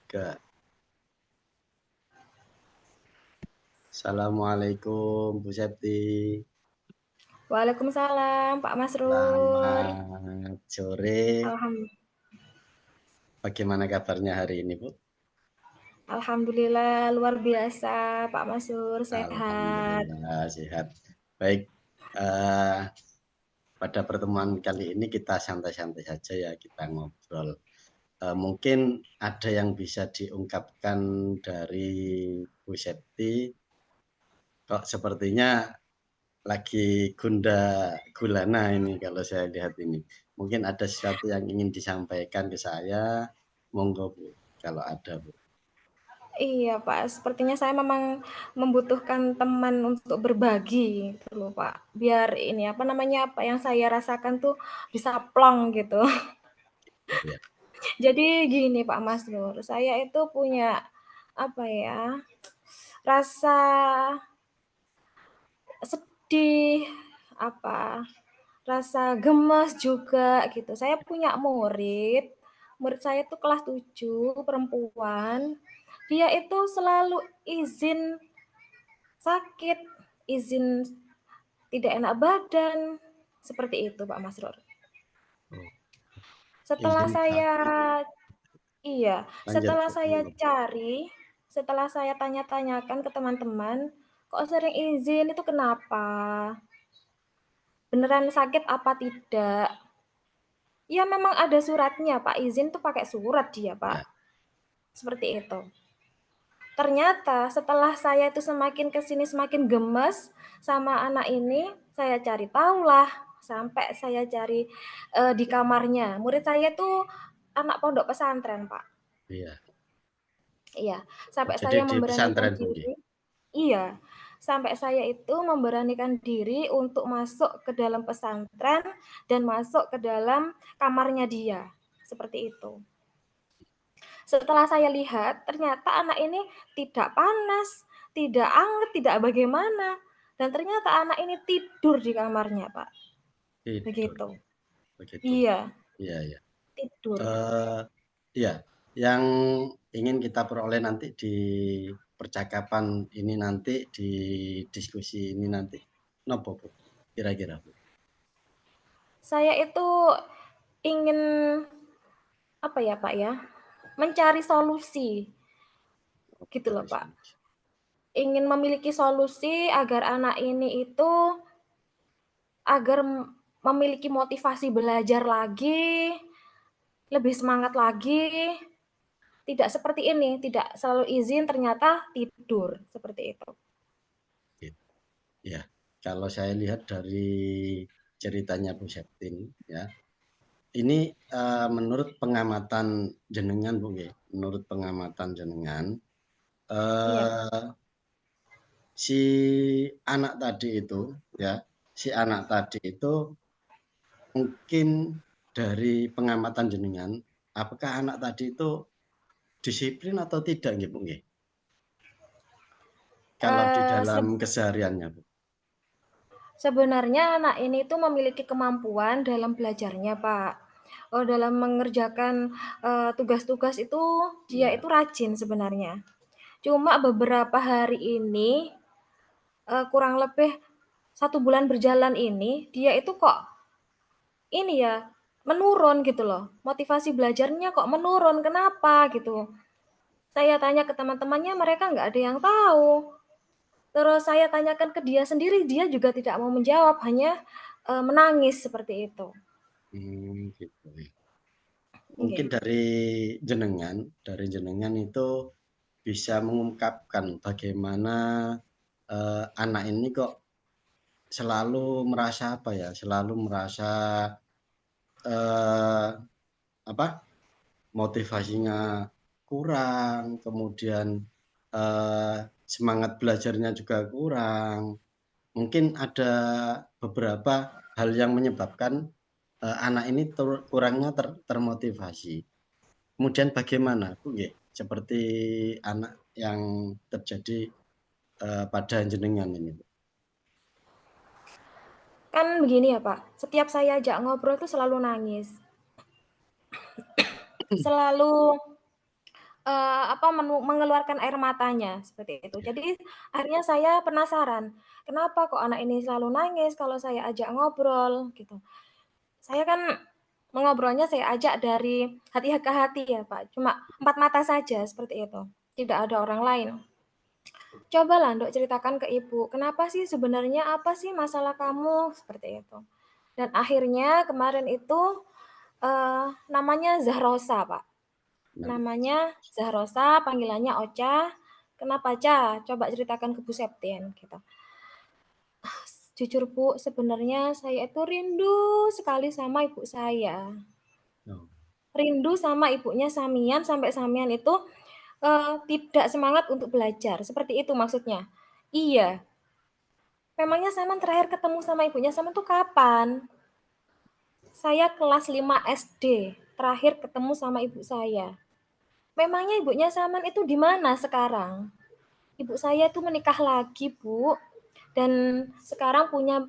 Kak. Assalamualaikum Bu Septi. Waalaikumsalam Pak Masrur. Selamat sore. Bagaimana kabarnya hari ini, Bu? Alhamdulillah luar biasa Pak Masrur, sehat. Alhamdulillah sehat. Baik, eh, pada pertemuan kali ini kita santai-santai saja ya, kita ngobrol. Mungkin ada yang bisa diungkapkan dari Bu Septi. Kok sepertinya lagi gunda gulana ini kalau saya lihat ini. Mungkin ada sesuatu yang ingin disampaikan ke saya. Monggo Bu, kalau ada Bu. Iya Pak, sepertinya saya memang membutuhkan teman untuk berbagi gitu loh Pak. Biar ini apa namanya, apa yang saya rasakan tuh bisa plong gitu. Ya, Jadi gini Pak Masrur, saya itu punya apa ya, rasa sedih, apa, rasa gemes juga gitu. Saya punya murid saya itu kelas 7 perempuan. Dia itu selalu izin sakit, izin tidak enak badan, seperti itu Pak Masrur. oh, Setelah izin saya sakit. iya, Lanjut setelah Bu, saya monggo. cari, setelah saya tanya-tanyakan ke teman-teman, kok sering izin itu kenapa? Beneran sakit apa tidak? Ya memang ada suratnya Pak, izin tuh pakai surat dia Pak, Ya, seperti itu. Ternyata setelah saya itu semakin ke sini semakin gemes sama anak ini, saya cari tahulah, sampai saya cari, di kamarnya. Murid saya tuh anak pondok pesantren Pak. iya. Iya, Oh, sampai jadi saya di memberanikan pesantren Bu nggih? diri iya, sampai saya itu memberanikan diri untuk masuk ke dalam pesantren dan masuk ke dalam kamarnya dia, seperti itu. Setelah saya lihat, ternyata anak ini tidak panas, tidak anget, tidak bagaimana, dan ternyata anak ini tidur di kamarnya, Pak. Tidur, Begitu. begitu. Iya, Iya, iya. tidur. Eh, iya, yang ingin kita peroleh nanti di percakapan ini nanti, di diskusi ini nanti, nopo Bu? Kira-kira Bu? Saya itu ingin apa ya, Pak ya, mencari solusi, gitu loh, Dari Pak. solusi. Ingin memiliki solusi agar anak ini itu agar memiliki motivasi belajar lagi, lebih semangat lagi, tidak seperti ini, tidak selalu izin ternyata tidur, seperti itu. Ya, kalau saya lihat dari ceritanya Bu Septin, ya, ini menurut pengamatan jenengan Bu, nggih, menurut pengamatan jenengan, Iya. eh, si anak tadi itu, ya, si anak tadi itu mungkin dari pengamatan jenengan, apakah anak tadi itu disiplin atau tidak, nggih Bu, nggih? Kalau di Eee, dalam seb kesehariannya Bu. Sebenarnya anak ini tuh memiliki kemampuan dalam belajarnya, Pak. Dalam mengerjakan, tugas-tugas itu dia Ya, itu rajin sebenarnya. Cuma beberapa hari ini, kurang lebih 1 bulan berjalan ini, dia itu kok ini ya, menurun gitu loh, motivasi belajarnya kok menurun, kenapa gitu. Saya tanya ke teman-temannya, mereka nggak ada yang tahu. Terus saya tanyakan ke dia sendiri, dia juga tidak mau menjawab, hanya, menangis seperti itu. gitu ya. Mungkin Nggih. dari jenengan itu bisa mengungkapkan bagaimana anak ini kok selalu merasa apa ya, selalu merasa eh, apa motivasinya kurang, kemudian semangat belajarnya juga kurang. Mungkin ada beberapa hal yang menyebabkan anak ini kurangnya termotivasi. Kemudian bagaimana, Bu? Nggih, seperti anak yang terjadi pada jenengan ini, Bu. Kan begini ya, Pak, setiap saya ajak ngobrol tuh selalu nangis. Selalu, mengeluarkan air matanya, seperti itu. Ya. Jadi akhirnya saya penasaran, kenapa kok anak ini selalu nangis kalau saya ajak ngobrol, gitu. Saya kan mengobrolnya saya ajak dari hati ke hati ya, Pak, cuma empat mata saja, seperti itu. Tidak ada orang lain. "Cobalah Nduk ceritakan ke ibu, kenapa sih sebenarnya apa sih masalah kamu?" Seperti itu. Dan akhirnya kemarin itu, namanya Zahrosa, Pak. Nah, Namanya Zahrosa, panggilannya Ocha. "Kenapa, Ca? Coba ceritakan ke Bu Septian," gitu. "Jujur Bu, sebenarnya saya itu rindu sekali sama ibu saya. oh, Rindu sama ibunya Samian, sampai Samian itu, tidak semangat untuk belajar." Seperti itu maksudnya. Iya, memangnya Saman terakhir ketemu sama ibunya Saman tuh kapan? Saya kelas 5 SD, terakhir ketemu sama ibu saya. Memangnya ibunya Saman itu di mana sekarang? Ibu saya itu menikah lagi, Bu, dan sekarang punya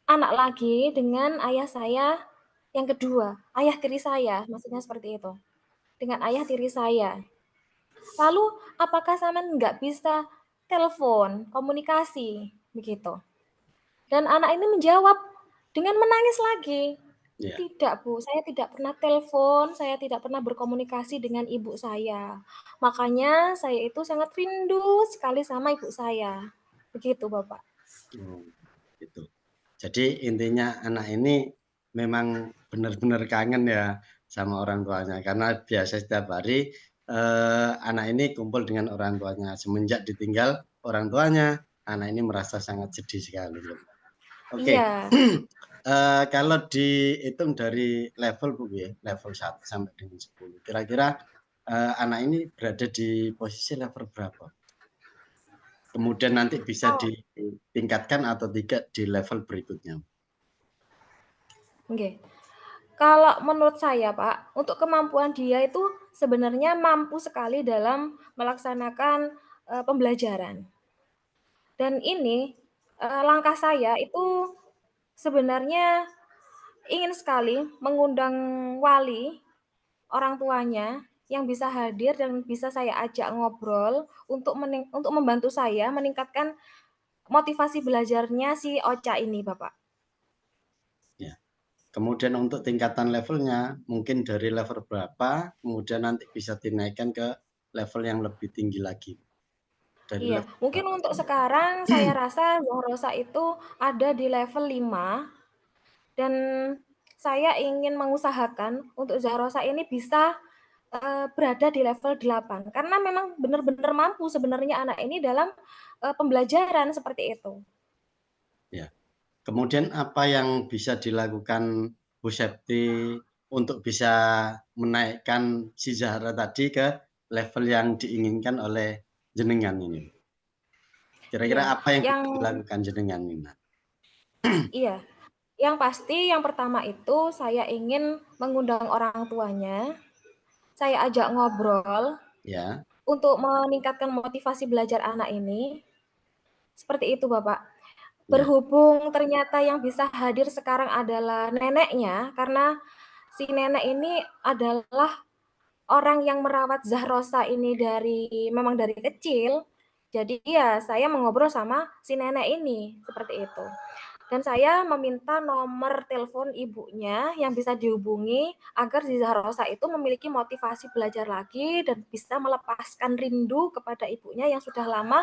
anak lagi dengan ayah saya yang kedua, ayah tiri saya, maksudnya seperti itu. Dengan ayah tiri saya. Lalu, apakah Saman nggak bisa telepon, komunikasi, begitu? Dan anak ini menjawab dengan menangis lagi. ya. Tidak, Bu, saya tidak pernah telepon, saya tidak pernah berkomunikasi dengan ibu saya. Makanya saya itu sangat rindu sekali sama ibu saya. Begitu, Bapak. Oh, gitu. Jadi intinya anak ini memang benar-benar kangen ya sama orang tuanya karena biasa setiap hari anak ini kumpul dengan orang tuanya. Semenjak ditinggal orang tuanya, anak ini merasa sangat sedih sekali. Oke, Iya, kalau dihitung dari level Bu ya, level 1 sampai dengan 10, kira-kira anak ini berada di posisi level berapa? Kemudian nanti bisa oh, ditingkatkan atau tidak di level berikutnya. oke. Kalau menurut saya, Pak, untuk kemampuan dia itu sebenarnya mampu sekali dalam melaksanakan, pembelajaran. Dan ini, langkah saya itu sebenarnya ingin sekali mengundang wali, orang tuanya, yang bisa hadir dan bisa saya ajak ngobrol untuk membantu saya meningkatkan motivasi belajarnya si Ocha ini, Bapak. Ya. Kemudian untuk tingkatan levelnya, mungkin dari level berapa, kemudian nanti bisa dinaikkan ke level yang lebih tinggi lagi. Dari Iya, level mungkin berapa untuk sampai sekarang saya rasa Zahrosa itu ada di level 5 dan saya ingin mengusahakan untuk Zahrosa ini bisa, berada di level 8 karena memang benar-benar mampu sebenarnya anak ini dalam, pembelajaran seperti itu. ya. Kemudian apa yang bisa dilakukan Bu Septi untuk bisa menaikkan si Zahra tadi ke level yang diinginkan oleh jenengan ini? Kira-kira Iya, apa yang yang bisa dilakukan jenengan ini? iya, yang pasti yang pertama itu saya ingin mengundang orang tuanya, saya ajak ngobrol Ya, untuk meningkatkan motivasi belajar anak ini, seperti itu, Bapak. ya, Berhubung ternyata yang bisa hadir sekarang adalah neneknya, karena si nenek ini adalah orang yang merawat Zahrosa ini memang dari kecil. Jadi ya saya mengobrol sama si nenek ini, seperti itu. Dan saya meminta nomor telepon ibunya yang bisa dihubungi agar si Zahrosa itu memiliki motivasi belajar lagi dan bisa melepaskan rindu kepada ibunya yang sudah lama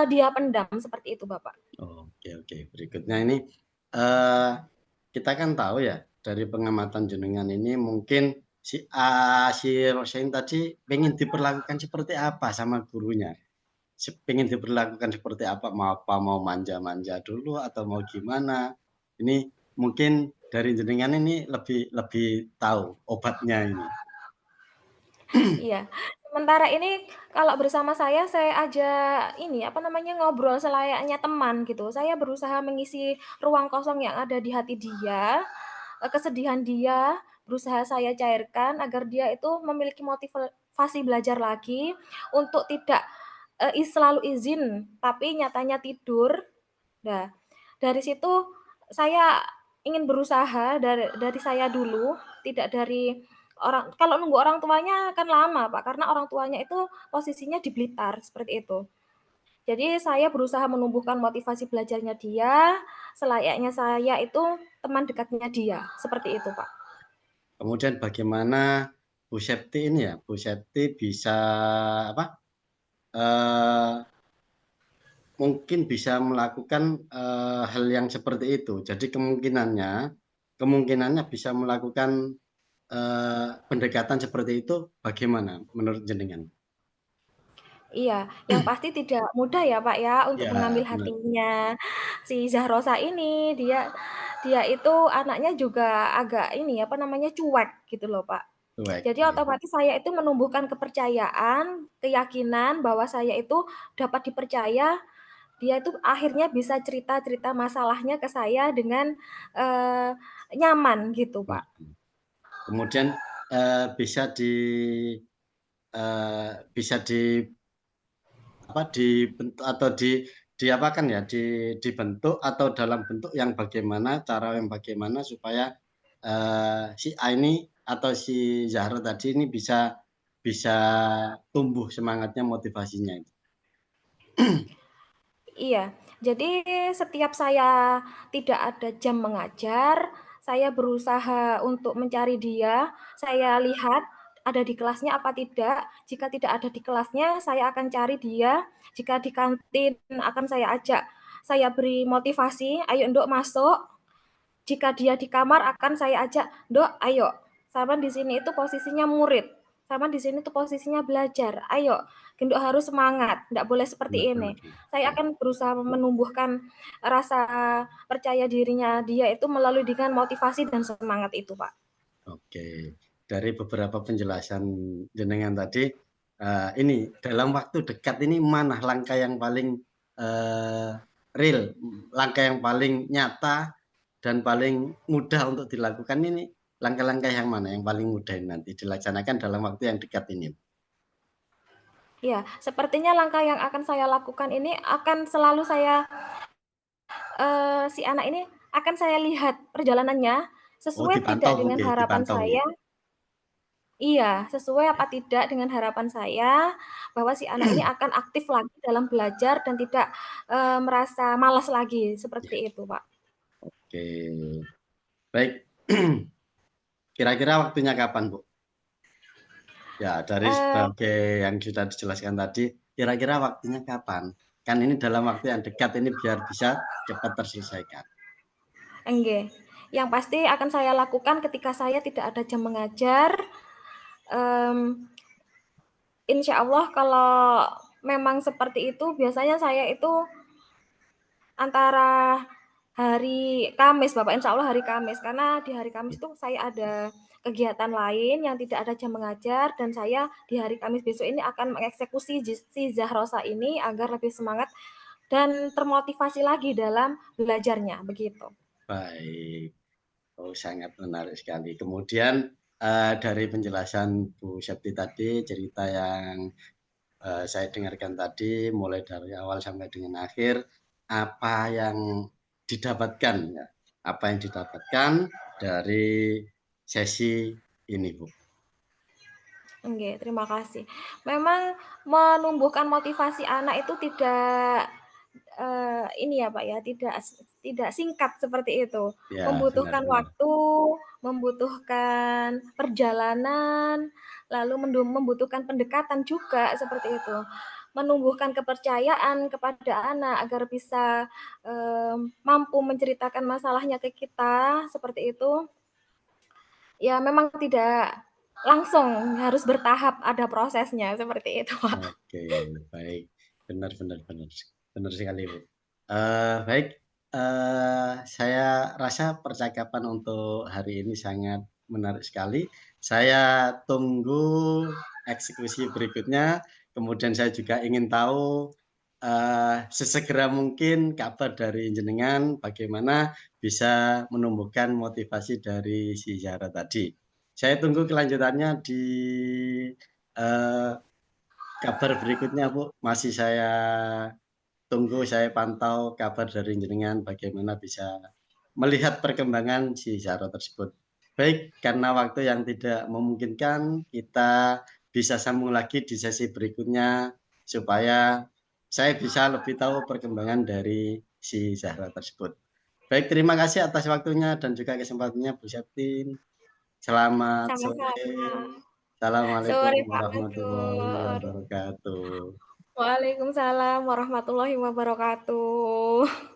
dia pendam seperti itu, Bapak. oke, oke. Berikutnya ini, eee, kita kan tahu ya, dari pengamatan jenengan ini mungkin si Rosain tadi pengen diperlakukan seperti apa sama gurunya? Pengen diperlakukan seperti apa, mau manja-manja dulu atau mau gimana? Ini mungkin dari jenengan ini lebih lebih tahu obatnya ini. Iya. Sementara ini kalau bersama saya ajak ini, apa namanya, ngobrol selayaknya teman gitu. Saya berusaha mengisi ruang kosong yang ada di hati dia, kesedihan dia, berusaha saya cairkan agar dia itu memiliki motivasi belajar lagi untuk tidak, selalu izin, tapi nyatanya tidur. Nah, dari situ saya ingin berusaha dari saya dulu, tidak dari Kalau nunggu orang tuanya kan lama, Pak, karena orang tuanya itu posisinya di Blitar, seperti itu. Jadi saya berusaha menumbuhkan motivasi belajarnya dia, selayaknya saya itu teman dekatnya dia, seperti itu, Pak. Kemudian bagaimana Bu Septi ini ya, Bu Septi bisa apa, mungkin bisa melakukan, hal yang seperti itu. Jadi kemungkinannya bisa melakukan, pendekatan seperti itu bagaimana menurut jenengan? Iya, yang pasti tidak mudah ya, Pak, ya, untuk Ya, mengambil benar, hatinya si Zahrosa ini. Dia dia itu anaknya juga agak ini, apa namanya, cuek gitu loh, Pak. cuek, Jadi ya. otomatis saya itu menumbuhkan kepercayaan, keyakinan bahwa saya itu dapat dipercaya, dia itu akhirnya bisa cerita-cerita masalahnya ke saya dengan, eee, nyaman gitu, Pak. Kemudian, eee, bisa di bisa dibentuk atau diapakan ya, dibentuk atau dalam bentuk yang bagaimana, cara yang bagaimana supaya, si A ini atau si Zahra tadi ini bisa bisa tumbuh semangatnya, motivasinya itu. Iya, jadi setiap saya tidak ada jam mengajar, saya berusaha untuk mencari dia, saya lihat ada di kelasnya apa tidak. Jika tidak ada di kelasnya, saya akan cari dia. Jika di kantin akan saya ajak, saya beri motivasi, "Ayo Nduk masuk." Jika dia di kamar akan saya ajak, "Nduk, ayo. Sama di sini itu posisinya murid. Sama di sini tuh posisinya belajar. Ayo, Genduk harus semangat, nggak boleh Benar seperti benar ini." benar. Saya Ya, akan berusaha menumbuhkan rasa percaya dirinya dia itu melalui dengan motivasi dan semangat itu, Pak. oke. Dari beberapa penjelasan jenengan tadi, ini dalam waktu dekat ini mana langkah yang paling, eee, real, langkah yang paling nyata dan paling mudah untuk dilakukan ini, langkah-langkah yang mana yang paling mudah ini nanti dilaksanakan dalam waktu yang dekat ini? Ya, sepertinya langkah yang akan saya lakukan ini akan selalu saya si anak ini akan saya lihat perjalanannya Oh, sesuai dipantau tidak dengan nggih, harapan dipantau nggih? saya. Iya, sesuai apa tidak dengan harapan saya, bahwa si anak ini akan aktif lagi dalam belajar dan tidak, merasa malas lagi, Ya, seperti itu, Pak. oke. Baik, kira-kira waktunya kapan, Bu? Ya, dari Eee, sebagai yang sudah dijelaskan tadi, kira-kira waktunya kapan? Kan ini dalam waktu yang dekat ini biar bisa cepat terselesaikan. Nggih, yang pasti akan saya lakukan ketika saya tidak ada jam mengajar, mmm, insyaallah kalau memang seperti itu, biasanya saya itu antara hari Kamis, Bapak, insya Allah hari Kamis. Karena di hari Kamis itu saya ada kegiatan lain yang tidak ada jam mengajar dan saya di hari Kamis besok ini akan mengeksekusi si Zahrosa ini agar lebih semangat dan termotivasi lagi dalam belajarnya, begitu. Baik, oh sangat menarik sekali. Kemudian, dari penjelasan Bu Septi tadi, cerita yang, saya dengarkan tadi mulai dari awal sampai dengan akhir, apa yang didapatkan ya, apa yang didapatkan dari sesi ini, Bu? Oke, terima kasih. Memang menumbuhkan motivasi anak itu tidak, ini ya, Pak, ya, tidak singkat seperti itu. Ya, benar Membutuhkan benar. waktu, membutuhkan perjalanan, lalu membutuhkan pendekatan juga, seperti itu. Menumbuhkan kepercayaan kepada anak agar bisa, mampu menceritakan masalahnya ke kita, seperti itu. Ya memang tidak langsung, harus bertahap, ada prosesnya, seperti itu, Pak. Oke, baik. Benar benar benar. Benar sekali, Bu. Baik, saya rasa percakapan untuk hari ini sangat menarik sekali. Saya tunggu eksekusi berikutnya, kemudian saya juga ingin tahu, sesegera mungkin kabar dari jenengan bagaimana bisa menumbuhkan motivasi dari si Zahra tadi. Saya tunggu kelanjutannya di, eee kabar berikutnya, Bu, masih saya tunggu, saya pantau kabar dari jenengan bagaimana bisa melihat perkembangan si Zahra tersebut. Baik, karena waktu yang tidak memungkinkan, kita bisa sambung lagi di sesi berikutnya, supaya saya bisa lebih tahu perkembangan dari si Zahra tersebut. Baik, terima kasih atas waktunya dan juga kesempatannya Bu Septin. Selamat Sama-sama. sore. Assalamualaikum Sore Pak warahmatullahi Masud. wabarakatuh. Waalaikumsalam warahmatullahi wabarakatuh.